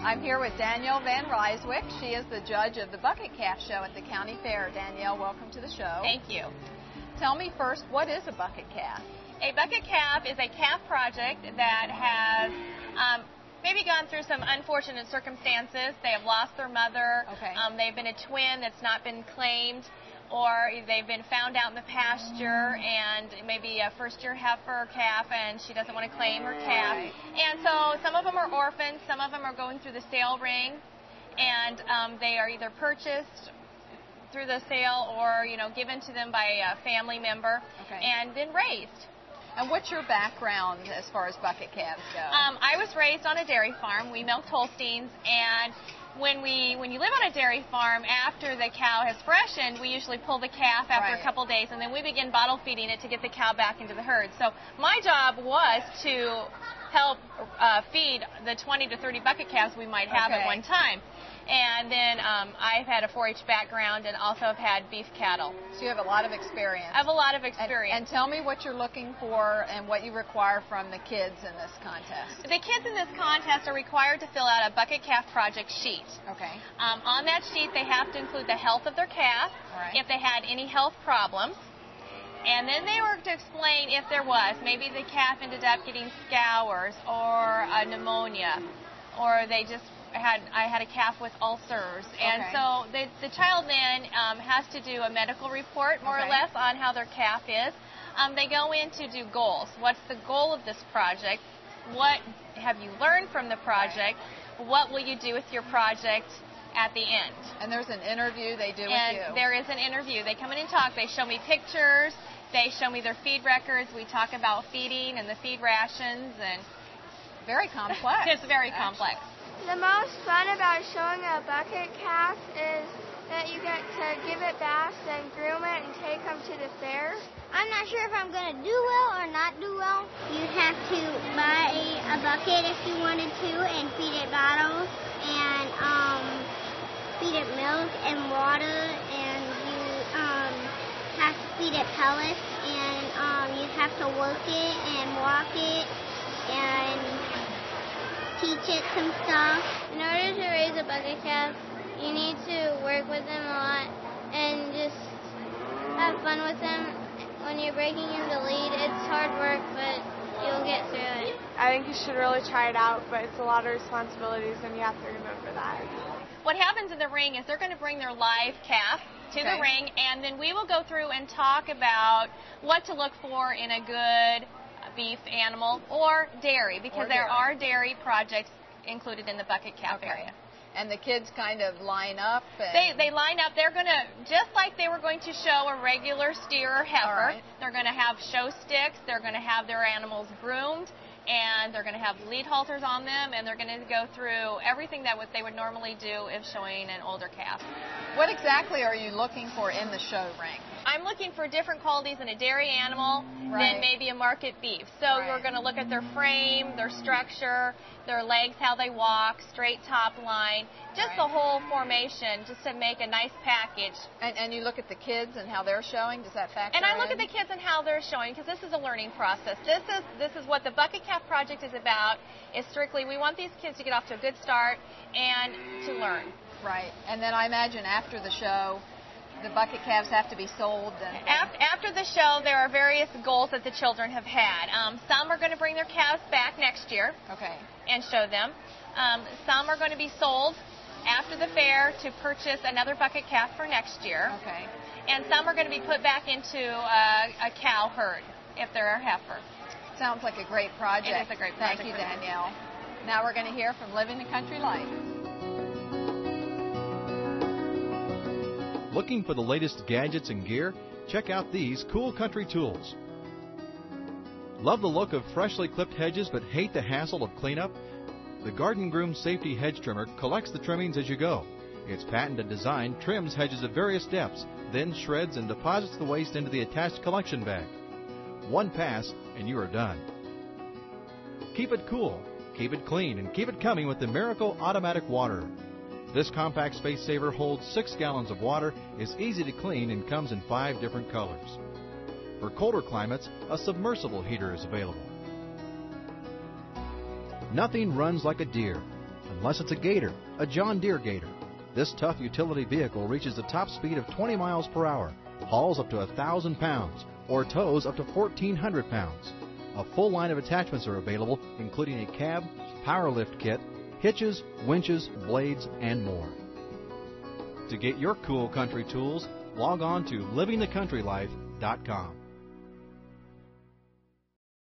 I'm here with Danielle Van Ryswick. She is the judge of the Bucket Calf Show at the County Fair. Danielle, welcome to the show. Thank you. Tell me first, what is a bucket calf? A bucket calf is a calf project that has maybe gone through some unfortunate circumstances. They have lost their mother. Okay. They've been a twin that's not been claimed, or they've been found out in the pasture and maybe a first-year heifer calf and she doesn't want to claim her calf. Right. And so some of them are orphans, some of them are going through the sale ring, and they are either purchased through the sale or, given to them by a family member. Okay. And then raised. And what's your background as far as bucket calves go? I was raised on a dairy farm. We milked Holsteins, and when you live on a dairy farm, after the cow has freshened, we usually pull the calf after Right. a couple days, and then we begin bottle feeding it to get the cow back into the herd. So my job was to help feed the 20 to 30 bucket calves we might have Okay. at one time. And then I've had a 4-H background and also have had beef cattle. So you have a lot of experience. I have a lot of experience. And tell me what you're looking for and what you require from the kids in this contest. The kids in this contest are required to fill out a bucket calf project sheet. Okay. On that sheet, they have to include the health of their calf, All right. if they had any health problems, and then they were to explain if there was. Maybe the calf ended up getting scours or a pneumonia, or I had a calf with ulcers. And Okay. so the child then has to do a medical report, more or Okay. less, on how their calf is. They go in to do goals. What's the goal of this project? What have you learned from the project? Right. What will you do with your project at the end? And there's an interview they do with you. And there is an interview. They come in and talk. They show me pictures. They show me their feed records. We talk about feeding and the feed rations. And very complex. It's very complex. The most fun about showing a bucket calf is that you get to give it baths and groom it and take them to the fair. I'm not sure if I'm going to do well or not do well. You'd have to buy a bucket if you wanted to and feed it bottles and feed it milk and water, and you have to feed it pellets, and you have to work it and walk it and teach it some stuff. In order to raise a bucket calf, you need to work with them a lot and just have fun with them. When you're breaking in the lead, it's hard work, but you'll get through it. I think you should really try it out, but it's a lot of responsibilities, and you have to remember that. What happens in the ring is they're going to bring their live calf to the ring, and then we will go through and talk about what to look for in a good beef animal or dairy, because there are dairy projects included in the bucket calf area. And the kids kind of line up? And they line up. They're going to, just like they were going to show a regular steer or heifer, they're going to have show sticks, they're going to have their animals groomed, and they're going to have lead halters on them, and they're going to go through everything that what they would normally do if showing an older calf. What exactly are you looking for in the show ring? I'm looking for different qualities in a dairy animal than maybe a market beef. So we're going to look at their frame, their structure, their legs, how they walk, straight top line, just the whole formation, just to make a nice package. And you look at the kids and how they're showing? Does that factor in? And I look at the kids and how they're showing, because this is a learning process. This is what the Bucket Calf Project is about, is strictly we want these kids to get off to a good start and to learn. Right. And then I imagine after the show, the bucket calves have to be sold. After the show, there are various goals that the children have had. Some are going to bring their calves back next year and show them. Some are going to be sold after the fair to purchase another bucket calf for next year. And some are going to be put back into a cow herd if they're a heifer. Sounds like a great project. It is a great project. Thank you, Danielle. Now we're going to hear from Living the Country Life. Looking for the latest gadgets and gear? Check out these cool country tools. Love the look of freshly clipped hedges but hate the hassle of cleanup? The Garden Groom Safety Hedge Trimmer collects the trimmings as you go. Its patented design trims hedges of various depths, then shreds and deposits the waste into the attached collection bag. One pass and you are done. Keep it cool, keep it clean, and keep it coming with the Miracle Automatic Waterer. This compact space saver holds 6 gallons of water, is easy to clean, and comes in 5 different colors. For colder climates, a submersible heater is available. Nothing runs like a deer. unless it's a Gator, a John Deere Gator. This tough utility vehicle reaches the top speed of 20 miles per hour, hauls up to 1,000 pounds, or tows up to 1,400 pounds. A full line of attachments are available, including a cab, power lift kit, hitches, winches, blades, and more. To get your cool country tools, log on to livingthecountrylife.com.